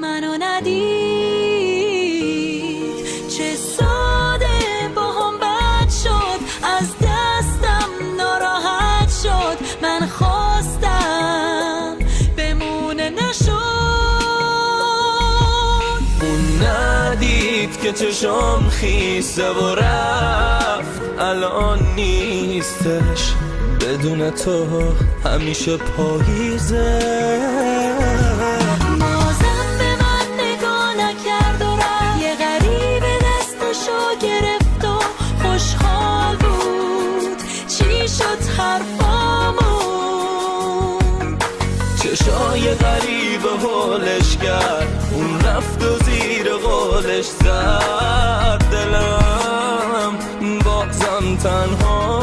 منو ندید. چه ساده با هم بد شد، از دستم ناراحت شد. من خواستم بمونه نشد. اون ندید که چشم خیسه و رفت، الان نیستش. بدون تو همیشه پاییزه. بازم به من نگاه نکرد و رفت، یه غریبه دستشو گرفت و خوشحال بود. چی شد حرفامون؟ چشای غریبه حالش کرد، اون رفت و زیر قولش زد. دلم بازم تنها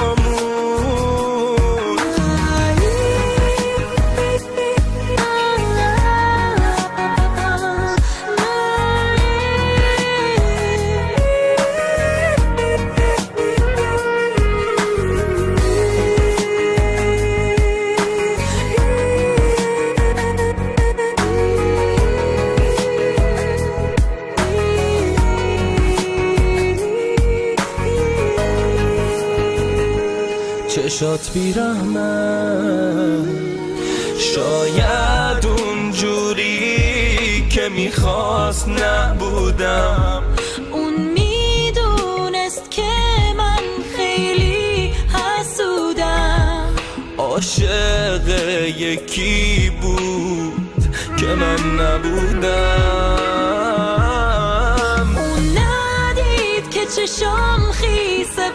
چشات بیرحمه. شاید اونجوری که میخواست نبودم. اون میدونست که من خیلی حسودم. عاشق یکی بود که من نبودم. اون ندید که چشم خیسه